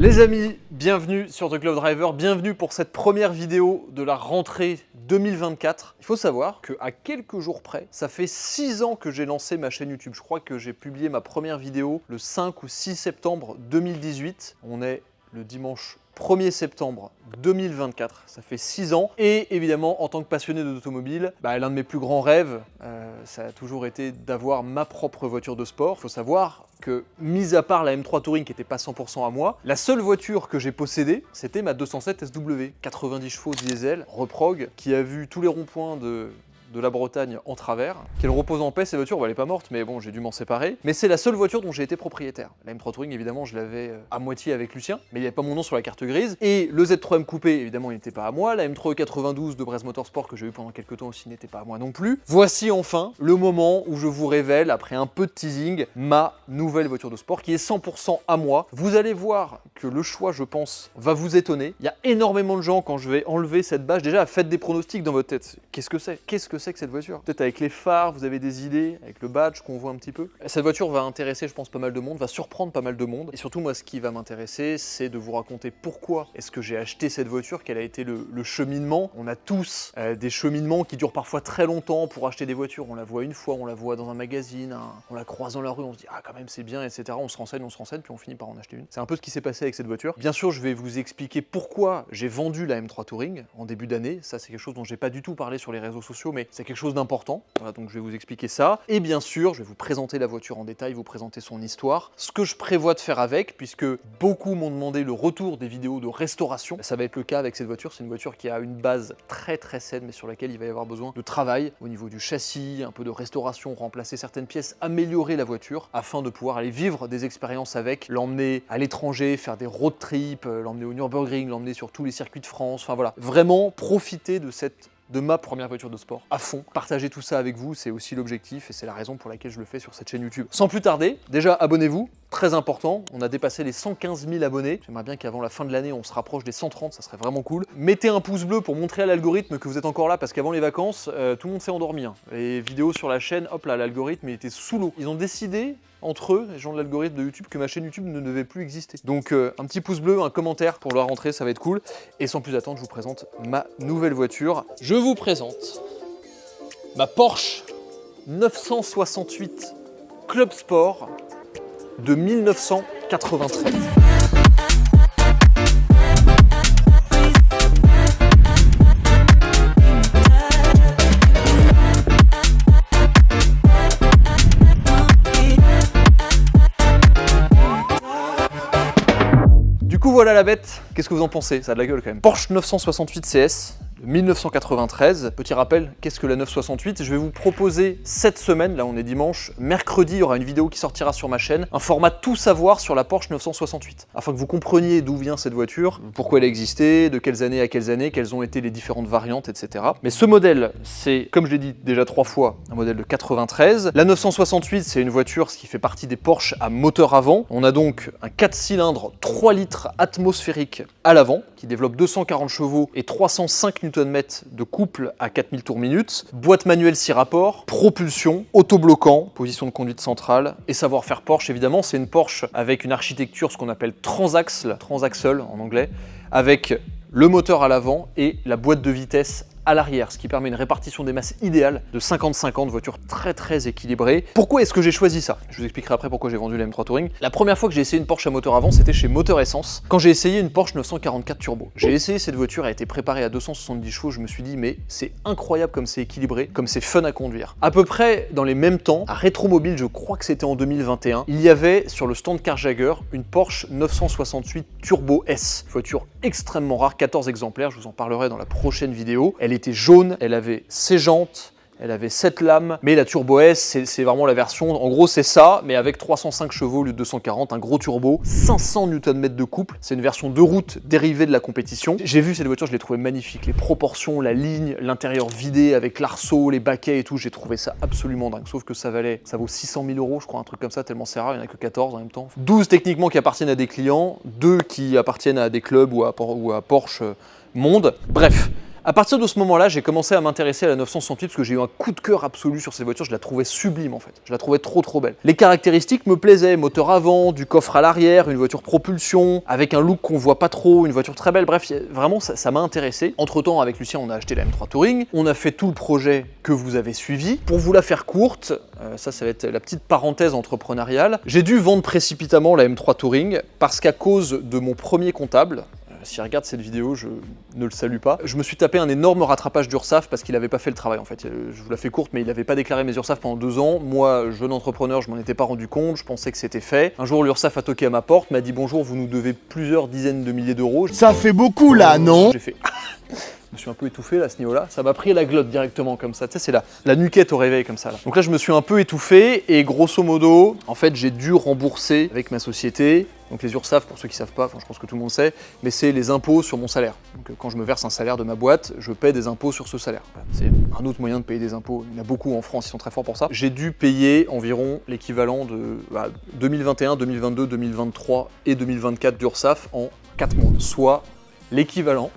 Les amis, bienvenue sur The Club Driver, bienvenue pour cette première vidéo de la rentrée 2024. Il faut savoir qu'à quelques jours près, ça fait 6 ans que j'ai lancé ma chaîne YouTube. Je crois que j'ai publié ma première vidéo le 5 ou 6 septembre 2018. On est le dimanche 1er septembre 2024, ça fait 6 ans. Et évidemment, en tant que passionné d'automobile, l'un de mes plus grands rêves, ça a toujours été d'avoir ma propre voiture de sport. Il faut savoir que, mis à part la M3 Touring qui n'était pas 100% à moi, la seule voiture que j'ai possédée, c'était ma 207 SW, 90 chevaux diesel, reprog, qui a vu tous les ronds-points de la Bretagne en travers, qu'elle repose en paix. Cette voiture, elle est pas morte, mais bon, j'ai dû m'en séparer. Mais c'est la seule voiture dont j'ai été propriétaire. La M3 Touring, évidemment, je l'avais à moitié avec Lucien, mais il n'y avait pas mon nom sur la carte grise. Et le Z3M Coupé, évidemment, il n'était pas à moi. La M3 E92 de Brez Motorsport, que j'ai eu pendant quelques temps aussi, n'était pas à moi non plus. Voici enfin le moment où je vous révèle, après un peu de teasing, ma nouvelle voiture de sport, qui est 100% à moi. Vous allez voir que le choix, je pense, va vous étonner. Il y a énormément de gens, quand je vais enlever cette bâche, déjà, faites des pronostics dans votre tête. Qu'est-ce que c'est? Qu'est-ce que c'est que cette voiture? Peut-être avec les phares, vous avez des idées, avec le badge qu'on voit un petit peu. Cette voiture va intéresser, je pense, pas mal de monde, va surprendre pas mal de monde. Et surtout, moi, ce qui va m'intéresser, c'est de vous raconter pourquoi est-ce que j'ai acheté cette voiture, quel a été le cheminement. On a tous des cheminements qui durent parfois très longtemps pour acheter des voitures. On la voit une fois, on la voit dans un magazine, on la croise dans la rue, on se dit « Ah, quand même, c'est bien, etc. » On se renseigne, puis on finit par en acheter une. C'est un peu ce qui s'est passé avec cette voiture. Bien sûr, je vais vous expliquer pourquoi j'ai vendu la M3 Touring en début d'année. Ça, c'est quelque chose dont j'ai pas du tout parlé sur les réseaux sociaux, mais c'est quelque chose d'important. Voilà, donc je vais vous expliquer ça. Et bien sûr, je vais vous présenter la voiture en détail, vous présenter son histoire, ce que je prévois de faire avec, puisque beaucoup m'ont demandé le retour des vidéos de restauration. Ça va être le cas avec cette voiture. C'est une voiture qui a une base très saine, mais sur laquelle il va y avoir besoin de travail au niveau du châssis, un peu de restauration, remplacer certaines pièces, améliorer la voiture, afin de pouvoir aller vivre des expériences avec, l'emmener à l'étranger, faire des road trips, l'emmener au Nürburgring, l'emmener sur tous les circuits de France, enfin voilà, vraiment profiter de ma première voiture de sport à fond. Partager tout ça avec vous, c'est aussi l'objectif et c'est la raison pour laquelle je le fais sur cette chaîne YouTube. Sans plus tarder, déjà abonnez-vous, très important, on a dépassé les 115 000 abonnés. J'aimerais bien qu'avant la fin de l'année, on se rapproche des 130, ça serait vraiment cool. Mettez un pouce bleu pour montrer à l'algorithme que vous êtes encore là, parce qu'avant les vacances, tout le monde s'est endormi. Les vidéos sur la chaîne, hop là, l'algorithme était sous l'eau. Ils ont décidé entre eux, les gens de l'algorithme de YouTube, que ma chaîne YouTube ne devait plus exister. Donc un petit pouce bleu, un commentaire pour la rentrée, ça va être cool. Et sans plus attendre, je vous présente ma nouvelle voiture. Je vous présente ma Porsche 968 Club Sport de 1993. Voilà la bête, qu'est-ce que vous en pensez? Ça a de la gueule quand même. Porsche 968 CS de 1993. Petit rappel, qu'est-ce que la 968? Je vais vous proposer cette semaine, là on est dimanche, mercredi, il y aura une vidéo qui sortira sur ma chaîne, un format tout savoir sur la Porsche 968, afin que vous compreniez d'où vient cette voiture, pourquoi elle a existé, de quelles années à quelles ont été les différentes variantes, etc. Mais ce modèle, c'est, comme je l'ai dit déjà 3 fois, un modèle de 93. La 968, c'est une voiture qui fait partie des Porsche à moteur avant. On a donc un 4 cylindres 3 litres atmosphérique à l'avant, qui développe 240 chevaux et 305 Nm de couple à 4000 tours minute, boîte manuelle 6 rapports, propulsion, autobloquant, position de conduite centrale et savoir-faire Porsche évidemment. C'est une Porsche avec une architecture, ce qu'on appelle transaxle en anglais, avec le moteur à l'avant et la boîte de vitesse à l'arrière, ce qui permet une répartition des masses idéale de 50-50, voiture très équilibrée. Pourquoi est-ce que j'ai choisi ça? Je vous expliquerai après pourquoi j'ai vendu la M3 Touring. La première fois que j'ai essayé une Porsche à moteur avant, c'était chez Moteur Essence, quand j'ai essayé une Porsche 944 Turbo. J'ai essayé cette voiture, elle a été préparée à 270 chevaux, je me suis dit mais c'est incroyable comme c'est équilibré, comme c'est fun à conduire. À peu près dans les mêmes temps, à Rétromobile, je crois que c'était en 2021, il y avait sur le stand Car Jagger une Porsche 968 Turbo S, voiture extrêmement rare, 14 exemplaires, je vous en parlerai dans la prochaine vidéo. Elle était jaune, elle avait ses jantes, elle avait 7 lames, mais la Turbo S, c'est vraiment la version, en gros c'est ça, mais avec 305 chevaux au lieu de 240, un gros turbo, 500 Nm de couple, c'est une version de route dérivée de la compétition. J'ai vu cette voiture, je l'ai trouvée magnifique, les proportions, la ligne, l'intérieur vidé avec l'arceau, les baquets et tout, j'ai trouvé ça absolument dingue, sauf que ça vaut 600 000 €, je crois, un truc comme ça, tellement c'est rare, il n'y en a que 14 en même temps. 12 techniquement qui appartiennent à des clients, 2 qui appartiennent à des clubs ou à Porsche Monde, bref. À partir de ce moment-là, j'ai commencé à m'intéresser à la 968 parce que j'ai eu un coup de cœur absolu sur cette voiture. Je la trouvais sublime en fait. Je la trouvais trop belle. Les caractéristiques me plaisaient, moteur avant, du coffre à l'arrière, une voiture propulsion, avec un look qu'on voit pas trop, une voiture très belle. Bref, vraiment, ça m'a intéressé. Entre-temps, avec Lucien, on a acheté la M3 Touring. On a fait tout le projet que vous avez suivi. Pour vous la faire courte, ça va être la petite parenthèse entrepreneuriale. J'ai dû vendre précipitamment la M3 Touring parce qu'à cause de mon premier comptable, s'il regarde cette vidéo, je ne le salue pas. Je me suis tapé un énorme rattrapage d'URSSAF parce qu'il n'avait pas fait le travail en fait. Je vous la fais courte, mais il n'avait pas déclaré mes URSSAF pendant 2 ans. Moi, jeune entrepreneur, je m'en étais pas rendu compte, je pensais que c'était fait. Un jour, l'URSSAF a toqué à ma porte, m'a dit bonjour, vous nous devez plusieurs dizaines de milliers d'euros. Ça fait beaucoup là, non? J'ai fait... Je me suis un peu étouffé là, à ce niveau-là. Ça m'a pris la glotte directement comme ça. Tu sais, c'est la nuquette au réveil comme ça. Là. Donc là, je me suis un peu étouffé et grosso modo, en fait, j'ai dû rembourser avec ma société. Donc les URSSAF, pour ceux qui savent pas, je pense que tout le monde sait, mais c'est les impôts sur mon salaire. Donc quand je me verse un salaire de ma boîte, je paie des impôts sur ce salaire. C'est un autre moyen de payer des impôts. Il y en a beaucoup en France, ils sont très forts pour ça. J'ai dû payer environ l'équivalent de 2021, 2022, 2023 et 2024 d'URSSAF en 4 mois, soit l'équivalent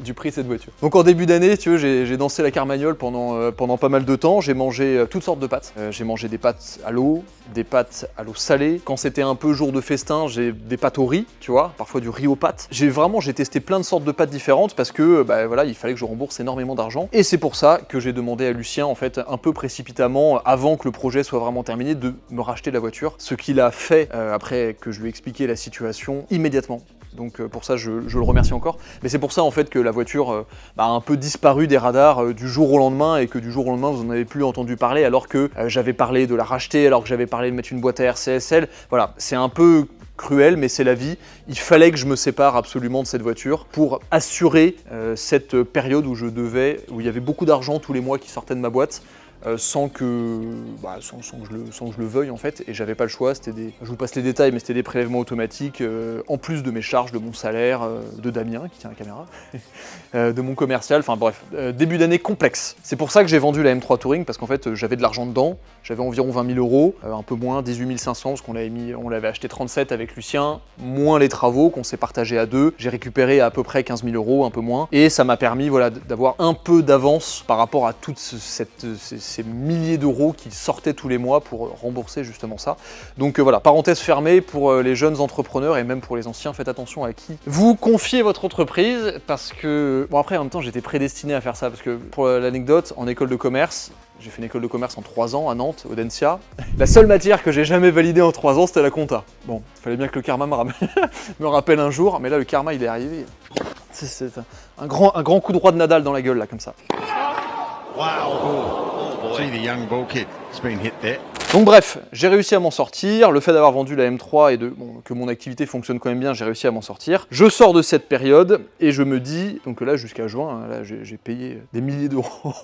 du prix de cette voiture. Donc en début d'année, tu vois, j'ai dansé la carmagnole pendant pas mal de temps. J'ai mangé toutes sortes de pâtes. J'ai mangé des pâtes à l'eau, des pâtes à l'eau salée. Quand c'était un peu jour de festin, j'ai des pâtes au riz, tu vois, parfois du riz aux pâtes. J'ai testé plein de sortes de pâtes différentes parce que voilà, il fallait que je rembourse énormément d'argent. Et c'est pour ça que j'ai demandé à Lucien, en fait, un peu précipitamment, avant que le projet soit vraiment terminé, de me racheter la voiture. Ce qu'il a fait après que je lui ai expliqué la situation immédiatement. Donc pour ça, je le remercie encore. Mais c'est pour ça en fait que la voiture a un peu disparu des radars du jour au lendemain et que du jour au lendemain, vous n'en avez plus entendu parler alors que j'avais parlé de la racheter, alors que j'avais parlé de mettre une boîte à RCSL. Voilà, c'est un peu cruel, mais c'est la vie. Il fallait que je me sépare absolument de cette voiture pour assurer cette période où il y avait beaucoup d'argent tous les mois qui sortait de ma boîte. Sans que je le veuille en fait, et j'avais pas le choix, je vous passe les détails, mais c'était des prélèvements automatiques, en plus de mes charges, de mon salaire, de Damien qui tient la caméra, de mon commercial, enfin bref, début d'année complexe. C'est pour ça que j'ai vendu la M3 Touring, parce qu'en fait j'avais de l'argent dedans, j'avais environ 20 000 euros, un peu moins, 18 500, parce qu'on l'avait acheté 37 avec Lucien, moins les travaux qu'on s'est partagé à 2, j'ai récupéré à peu près 15 000 euros, un peu moins, et ça m'a permis voilà, d'avoir un peu d'avance par rapport à toute ces milliers d'euros qui sortaient tous les mois pour rembourser justement ça. Donc voilà, parenthèse fermée pour les jeunes entrepreneurs et même pour les anciens, faites attention à qui vous confiez votre entreprise parce que... Bon après en même temps j'étais prédestiné à faire ça parce que pour l'anecdote, en école de commerce, j'ai fait une école de commerce en 3 ans à Nantes, Audencia. La seule matière que j'ai jamais validée en 3 ans, c'était la compta. Bon, il fallait bien que le karma me rappelle un jour, mais là le karma il est arrivé. C'est un grand coup droit de Nadal dans la gueule là comme ça. Wow. See the young ball kid has been hit there. Donc bref, j'ai réussi à m'en sortir, le fait d'avoir vendu la M3 et que mon activité fonctionne quand même bien, j'ai réussi à m'en sortir. Je sors de cette période et je me dis, donc là jusqu'à juin, là j'ai payé des milliers d'euros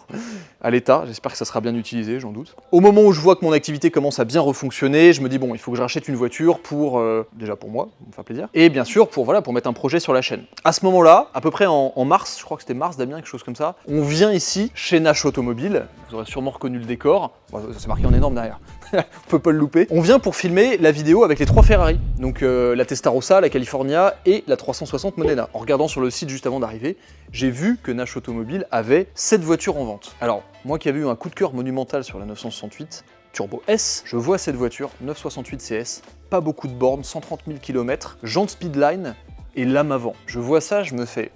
à l'État, j'espère que ça sera bien utilisé, j'en doute. Au moment où je vois que mon activité commence à bien refonctionner, je me dis bon, il faut que je rachète une voiture pour, déjà pour moi, ça me fait plaisir, et bien sûr pour mettre un projet sur la chaîne. À ce moment-là, à peu près en mars, je crois que c'était mars, Damien, quelque chose comme ça, on vient ici, chez Nash Automobile, vous aurez sûrement reconnu le décor, bon, c'est marqué en énorme derrière. On peut pas le louper. On vient pour filmer la vidéo avec les 3 Ferrari, donc la Testarossa, la California et la 360 Modena. En regardant sur le site juste avant d'arriver, j'ai vu que Nash Automobile avait cette voiture en vente. Alors, moi qui avais eu un coup de cœur monumental sur la 968 Turbo S, je vois cette voiture, 968 CS, pas beaucoup de bornes, 130 000 km, jantes Speedline et lame avant. Je vois ça, je me fais...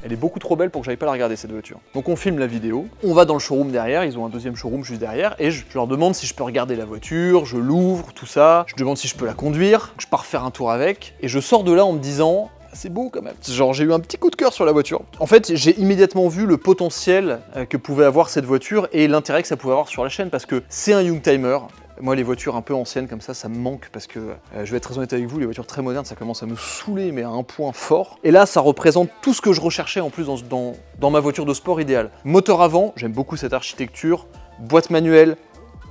Elle est beaucoup trop belle pour que j'aille pas la regarder cette voiture. Donc on filme la vidéo, on va dans le showroom derrière, ils ont un deuxième showroom juste derrière, et je leur demande si je peux regarder la voiture, je l'ouvre, tout ça, je demande si je peux la conduire, je pars faire un tour avec, et je sors de là en me disant... C'est beau quand même. Genre j'ai eu un petit coup de cœur sur la voiture. En fait, j'ai immédiatement vu le potentiel que pouvait avoir cette voiture et l'intérêt que ça pouvait avoir sur la chaîne parce que c'est un Youngtimer. Moi, les voitures un peu anciennes comme ça me manque parce que, je vais être très honnête avec vous, les voitures très modernes, ça commence à me saouler, mais à un point fort. Et là, ça représente tout ce que je recherchais en plus dans ma voiture de sport idéale. Moteur avant, j'aime beaucoup cette architecture, boîte manuelle,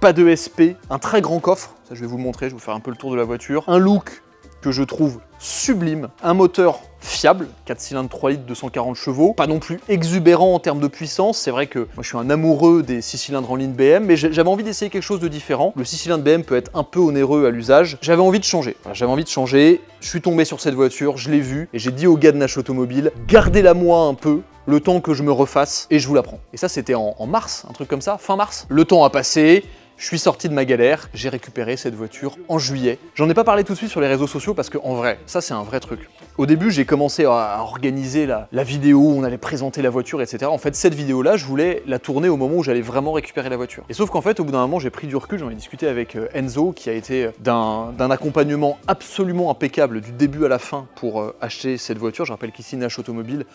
pas de SP, un très grand coffre, ça je vais vous le montrer, je vais vous faire un peu le tour de la voiture, un look que je trouve sublime, un moteur fiable, 4 cylindres 3 litres, 240 chevaux, pas non plus exubérant en termes de puissance, c'est vrai que moi je suis un amoureux des 6 cylindres en ligne BM, mais j'avais envie d'essayer quelque chose de différent. Le 6 cylindres BM peut être un peu onéreux à l'usage, j'avais envie de changer. Voilà, j'avais envie de changer, je suis tombé sur cette voiture, je l'ai vue, et j'ai dit au gars de Nash Automobile, gardez-la moi un peu, le temps que je me refasse, et je vous la prends. Et ça, c'était en mars, un truc comme ça, fin mars. Le temps a passé, je suis sorti de ma galère, j'ai récupéré cette voiture en juillet. J'en ai pas parlé tout de suite sur les réseaux sociaux parce qu'en vrai, ça c'est un vrai truc. Au début, j'ai commencé à organiser la vidéo où on allait présenter la voiture, etc. En fait, cette vidéo-là, je voulais la tourner au moment où j'allais vraiment récupérer la voiture. Et sauf qu'en fait, au bout d'un moment, j'ai pris du recul, j'en ai discuté avec Enzo, qui a été d'un accompagnement absolument impeccable du début à la fin pour acheter cette voiture. Je rappelle qu'ici, Nash Automobile,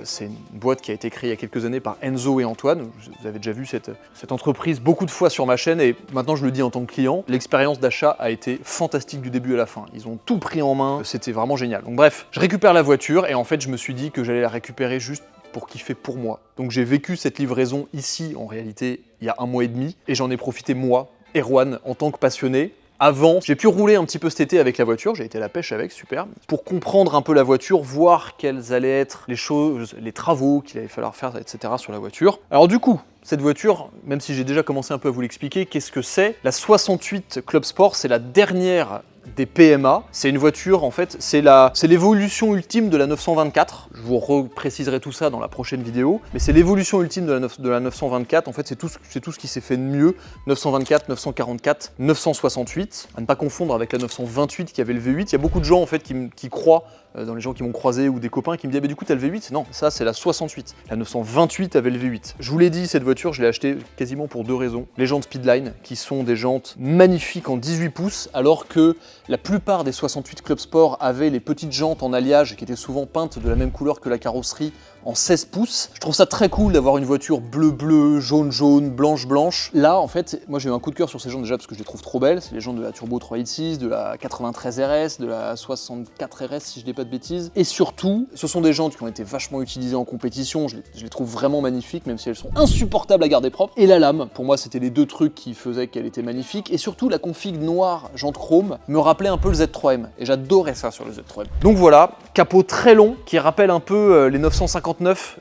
c'est une boîte qui a été créée il y a quelques années par Enzo et Antoine. Vous avez déjà vu cette entreprise beaucoup de fois sur ma chaîne et maintenant je le dis en tant que client, l'expérience d'achat a été fantastique du début à la fin. Ils ont tout pris en main, c'était vraiment génial. Donc bref, je récupère la voiture et en fait je me suis dit que j'allais la récupérer juste pour kiffer pour moi. Donc j'ai vécu cette livraison ici en réalité il y a 1 mois et demi et j'en ai profité moi, Erwan, en tant que passionné. Avant, j'ai pu rouler un petit peu cet été avec la voiture, j'ai été à la pêche avec, super, pour comprendre un peu la voiture, voir quelles allaient être les choses, les travaux qu'il allait falloir faire, etc. sur la voiture. Alors du coup, cette voiture, même si j'ai déjà commencé un peu à vous l'expliquer, qu'est-ce que c'est? La 68 Club Sport, c'est la dernière des PMA. C'est une voiture, en fait, c'est l'évolution ultime de la 924. Je vous repréciserai tout ça dans la prochaine vidéo. Mais c'est l'évolution ultime de la 924. En fait, c'est tout ce qui s'est fait de mieux. 924, 944, 968. À ne pas confondre avec la 928 qui avait le V8. Il y a beaucoup de gens, en fait, qui croient, dans les gens qui m'ont croisé ou des copains qui me disent bah, du coup t'as le V8. Non, ça c'est la 68. La 928 avait le V8. Je vous l'ai dit, cette voiture, je l'ai achetée quasiment pour 2 raisons. Les jantes Speedline, qui sont des jantes magnifiques en 18 pouces, alors que la plupart des 68 Club Sport avaient les petites jantes en alliage qui étaient souvent peintes de la même couleur que la carrosserie en 16 pouces. Je trouve ça très cool d'avoir une voiture bleu-bleu, jaune-jaune, blanche-blanche. Là, en fait, moi j'ai eu un coup de cœur sur ces jantes déjà parce que je les trouve trop belles. C'est les jantes de la Turbo 386, de la 93 RS, de la 64 RS si je dis pas de bêtises. Et surtout, ce sont des jantes qui ont été vachement utilisées en compétition. Je les trouve vraiment magnifiques, même si elles sont insupportables à garder propres. Et la lame, pour moi, c'était les 2 trucs qui faisaient qu'elle était magnifique. Et surtout, la config noire jante chrome me rappelait un peu le Z3M. Et j'adorais ça sur le Z3M. Donc voilà, capot très long qui rappelle un peu les 959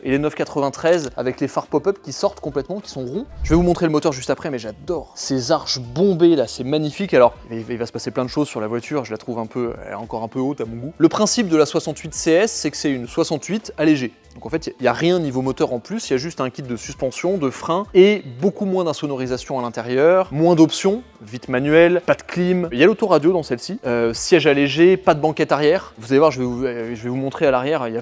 et les 993 avec les phares pop-up qui sortent complètement, qui sont ronds. Je vais vous montrer le moteur juste après, mais j'adore ces arches bombées là, c'est magnifique. Alors, il va se passer plein de choses sur la voiture, je la trouve elle est encore un peu haute à mon goût. Le principe de la 68 CS, c'est que c'est une 68 allégée. Donc en fait, il n'y a rien niveau moteur en plus, il y a juste un kit de suspension, de frein et beaucoup moins d'insonorisation à l'intérieur, moins d'options, vite manuel, pas de clim, il y a l'autoradio dans celle-ci, siège allégé, pas de banquette arrière. Vous allez voir, je vais vous montrer à l'arrière, il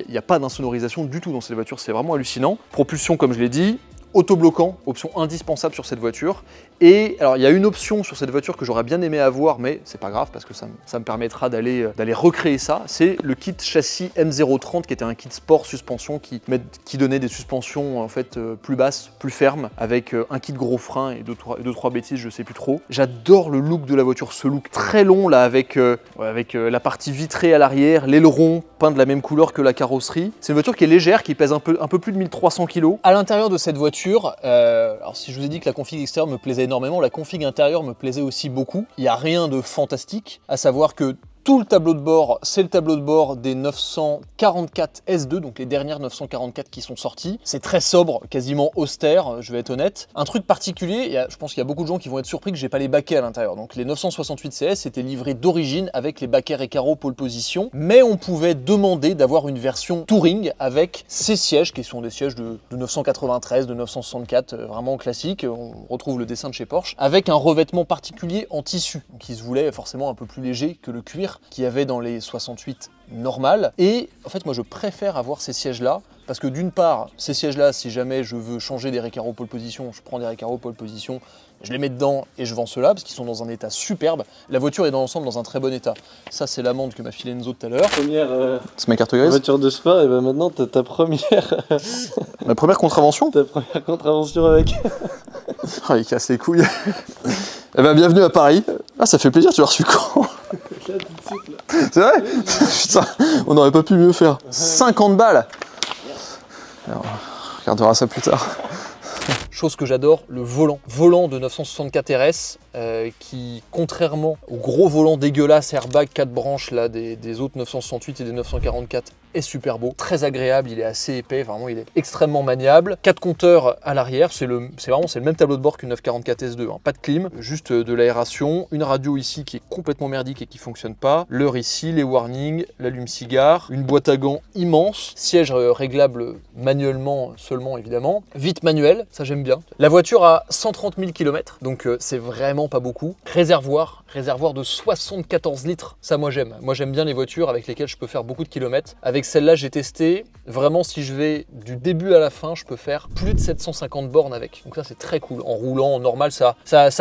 n'y a pas d'insonorisation du tout dans cette voiture, c'est vraiment hallucinant. Propulsion comme je l'ai dit, autobloquant, option indispensable sur cette voiture. Et alors il y a une option sur cette voiture que j'aurais bien aimé avoir, mais c'est pas grave parce que ça me permettra d'aller recréer ça. C'est le kit châssis M030 qui était un kit sport suspension qui donnait des suspensions en fait plus basses, plus fermes, avec un kit gros frein et deux, trois bêtises, je sais plus trop. J'adore le look de la voiture, ce look très long là avec la partie vitrée à l'arrière, l'aileron peint de la même couleur que la carrosserie. C'est une voiture qui est légère, qui pèse un peu plus de 1300 kg. À l'intérieur de cette voiture, alors si je vous ai dit que la config extérieure me plaisait énormément, la config intérieure me plaisait aussi beaucoup. Il n'y a rien de fantastique, à savoir que tout le tableau de bord, c'est le tableau de bord des 944 S2, donc les dernières 944 qui sont sorties. C'est très sobre, quasiment austère, je vais être honnête. Un truc particulier, je pense qu'il y a beaucoup de gens qui vont être surpris que j'ai pas les baquets à l'intérieur. Donc les 968 CS étaient livrés d'origine avec les baquets Recaro pole position, mais on pouvait demander d'avoir une version touring avec ces sièges qui sont des sièges de 993, de 964, vraiment classiques. On retrouve le dessin de chez Porsche, avec un revêtement particulier en tissu, qui se voulait forcément un peu plus léger que le cuir qu'il y avait dans les 68 normales. Et en fait, moi, je préfère avoir ces sièges-là parce que d'une part, ces sièges-là, si jamais je veux changer des Recaro pole position, je prends des Recaro pole position, je les mets dedans et je vends ceux-là parce qu'ils sont dans un état superbe. La voiture est dans l'ensemble dans un très bon état. Ça, c'est l'amende que m'a filé Enzo tout à l'heure. C'est ma carte grise. Voiture de sport, et ben maintenant, t'as ta première... Ma première contravention. Ta première contravention avec... Oh, il casse les couilles. Eh ben, bienvenue à Paris. Ah, ça fait plaisir, tu l'as reçu quand? Là, tout de suite, là. C'est vrai? Putain, on n'aurait pas pu mieux faire. 50 balles. Alors, on regardera ça plus tard. Chose que j'adore, le volant. Volant de 964 RS. qui, contrairement au gros volant dégueulasse airbag 4 branches là, des autres 968 et des 944, est super beau, très agréable, il est assez épais, vraiment il est extrêmement maniable. 4 compteurs à l'arrière, c'est le même tableau de bord qu'une 944 S2, hein. Pas de clim, juste de l'aération, une radio ici qui est complètement merdique et qui fonctionne pas, l'heure ici, les warnings, l'allume-cigare, une boîte à gants immense, siège réglable manuellement seulement évidemment, vitre manuelle, ça j'aime bien. La voiture a 130 000 km, donc c'est vraiment pas beaucoup. Réservoir de 74 litres, ça moi j'aime. Moi j'aime bien les voitures avec lesquelles je peux faire beaucoup de kilomètres. Avec celle-là j'ai testé, vraiment si je vais du début à la fin, je peux faire plus de 750 bornes avec. Donc ça c'est très cool. En roulant, en normal, ça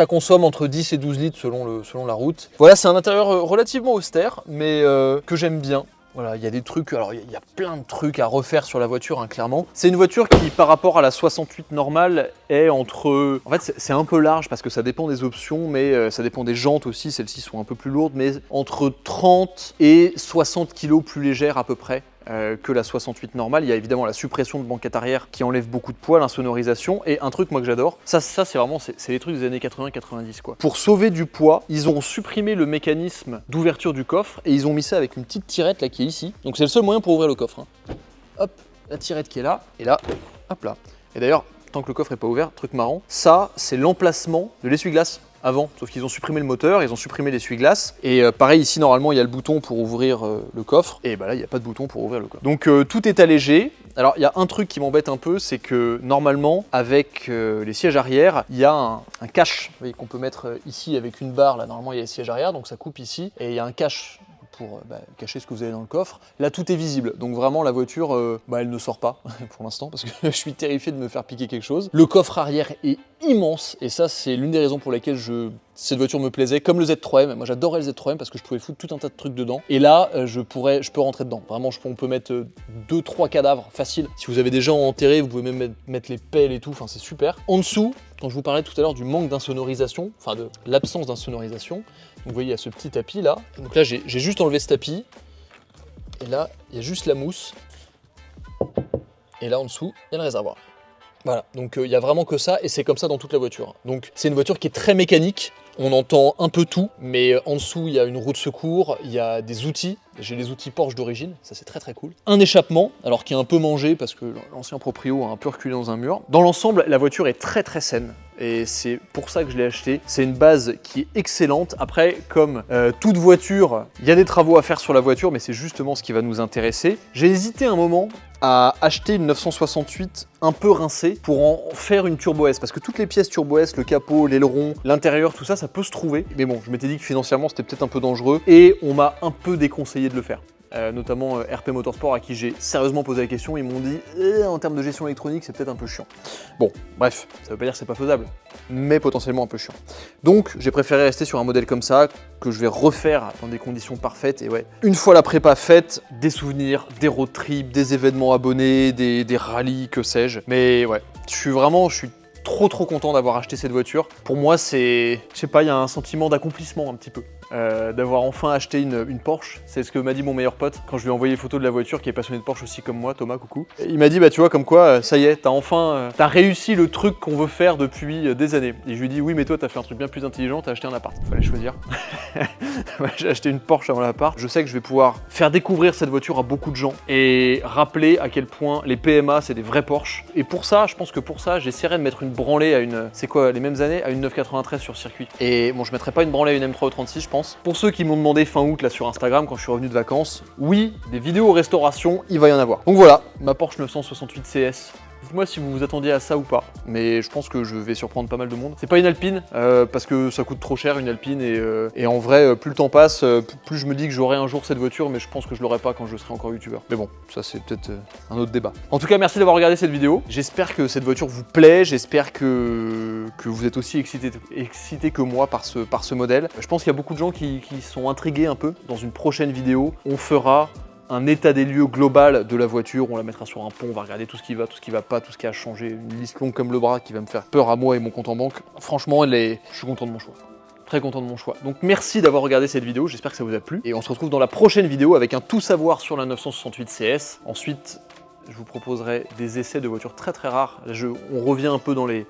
consomme entre 10 et 12 litres selon la route. Voilà, c'est un intérieur relativement austère, mais que j'aime bien. Voilà, il y a des trucs, alors il y a plein de trucs à refaire sur la voiture, hein, clairement. C'est une voiture qui, par rapport à la 68 normale, est entre... En fait, c'est un peu large parce que ça dépend des options, mais ça dépend des jantes aussi, celles-ci sont un peu plus lourdes, mais entre 30 et 60 kg plus légère à peu près. Que la 68 normale. Il y a évidemment la suppression de banquette arrière qui enlève beaucoup de poids, l'insonorisation, et un truc moi que j'adore, ça c'est vraiment, c'est les trucs des années 80-90 quoi. Pour sauver du poids, ils ont supprimé le mécanisme d'ouverture du coffre et ils ont mis ça avec une petite tirette là qui est ici. Donc c'est le seul moyen pour ouvrir le coffre, hein. Hop, la tirette qui est là, et là, hop là. Et d'ailleurs, tant que le coffre n'est pas ouvert, truc marrant, ça c'est l'emplacement de l'essuie-glace. Avant, sauf qu'ils ont supprimé le moteur, ils ont supprimé l'essuie-glace, et pareil ici normalement il y a le bouton pour ouvrir le coffre, et bah là il n'y a pas de bouton pour ouvrir le coffre. Donc tout est allégé. Alors il y a un truc qui m'embête un peu, c'est que normalement avec les sièges arrière, il y a un cache, vous voyez, qu'on peut mettre ici avec une barre, là normalement il y a les sièges arrière, donc ça coupe ici, et il y a un cache pour cacher ce que vous avez dans le coffre. Là tout est visible, donc vraiment la voiture elle ne sort pas pour l'instant parce que je suis terrifié de me faire piquer quelque chose. Le coffre arrière est immense et ça c'est l'une des raisons pour lesquelles cette voiture me plaisait, comme le Z3M. Moi j'adorais le Z3M parce que je pouvais foutre tout un tas de trucs dedans, et là je peux rentrer dedans. Vraiment on peut mettre 2-3 cadavres facile. Si vous avez des gens enterrés, vous pouvez même mettre les pelles et tout, enfin c'est super. En dessous, quand je vous parlais tout à l'heure du manque d'insonorisation, enfin de l'absence d'insonorisation, vous voyez il y a ce petit tapis là, donc là j'ai juste enlevé ce tapis, et là il y a juste la mousse, et là en dessous il y a le réservoir. Voilà, donc il n'y a vraiment que ça, et c'est comme ça dans toute la voiture. Donc c'est une voiture qui est très mécanique, on entend un peu tout, mais en dessous il y a une roue de secours, il y a des outils, j'ai les outils Porsche d'origine, ça c'est très très cool. Un échappement, alors qui est un peu mangé parce que l'ancien proprio a un peu reculé dans un mur. Dans l'ensemble, la voiture est très très saine, et c'est pour ça que je l'ai acheté. C'est une base qui est excellente. Après, comme toute voiture, il y a des travaux à faire sur la voiture, mais c'est justement ce qui va nous intéresser. J'ai hésité un moment à acheter une 968 un peu rincée pour en faire une Turbo S, parce que toutes les pièces Turbo S, le capot, l'aileron, l'intérieur, tout ça, ça peut se trouver. Mais bon, je m'étais dit que financièrement c'était peut-être un peu dangereux, et on m'a un peu déconseillé de le faire. Notamment RP Motorsport, à qui j'ai sérieusement posé la question, ils m'ont dit en termes de gestion électronique c'est peut-être un peu chiant. Bon, bref, ça veut pas dire que c'est pas faisable, mais potentiellement un peu chiant. Donc j'ai préféré rester sur un modèle comme ça, que je vais refaire dans des conditions parfaites, et ouais, une fois la prépa faite, des souvenirs, des road trips, des événements abonnés, des rallyes, que sais-je. Mais ouais, je suis trop content d'avoir acheté cette voiture. Pour moi c'est, je sais pas, il y a un sentiment d'accomplissement un petit peu. D'avoir enfin acheté une Porsche. C'est ce que m'a dit mon meilleur pote quand je lui ai envoyé les photos de la voiture, qui est passionné de Porsche aussi comme moi, Thomas, coucou. Et il m'a dit bah tu vois, comme quoi ça y est, t'as réussi le truc qu'on veut faire depuis des années. Et je lui ai dit oui, mais toi t'as fait un truc bien plus intelligent, t'as acheté un appart. Fallait choisir. J'ai acheté une Porsche avant l'appart. Je sais que je vais pouvoir faire découvrir cette voiture à beaucoup de gens et rappeler à quel point les PMA c'est des vrais Porsche. Et pour ça, je pense que pour ça, j'essaierai de mettre une branlée à une, c'est quoi, les mêmes années, à une 993 sur circuit. Et bon, je mettrai pas une branlée à une M3 36, je pense. Pour ceux qui m'ont demandé fin août là sur Instagram quand je suis revenu de vacances, oui, des vidéos restauration, il va y en avoir. Donc voilà, ma Porsche 968 CS. Dites-moi si vous vous attendiez à ça ou pas, mais je pense que je vais surprendre pas mal de monde. C'est pas une Alpine, parce que ça coûte trop cher une Alpine, et en vrai, plus le temps passe, plus je me dis que j'aurai un jour cette voiture, mais je pense que je l'aurai pas quand je serai encore youtubeur. Mais bon, ça c'est peut-être un autre débat. En tout cas, merci d'avoir regardé cette vidéo. J'espère que cette voiture vous plaît, j'espère que vous êtes aussi excité que moi par ce modèle. Je pense qu'il y a beaucoup de gens qui sont intrigués un peu. Dans une prochaine vidéo, on fera un état des lieux global de la voiture, on la mettra sur un pont, on va regarder tout ce qui va pas, tout ce qui a changé, une liste longue comme le bras qui va me faire peur à moi et mon compte en banque. Franchement, je suis content de mon choix. Très content de mon choix. Donc merci d'avoir regardé cette vidéo, j'espère que ça vous a plu. Et on se retrouve dans la prochaine vidéo avec un tout savoir sur la 968 CS. Ensuite, je vous proposerai des essais de voitures très très rares. On revient un peu dans les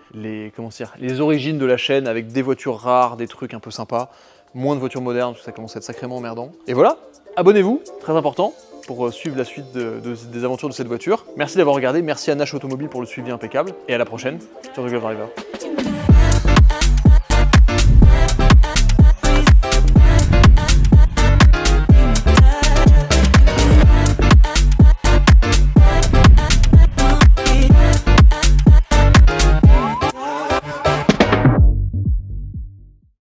origines de la chaîne avec des voitures rares, des trucs un peu sympas, moins de voitures modernes parce que ça commence à être sacrément emmerdant. Et voilà, abonnez-vous, très important, pour suivre la suite des aventures de cette voiture. Merci d'avoir regardé, merci à Nash Automobile pour le suivi impeccable, et à la prochaine sur The Glove Driver.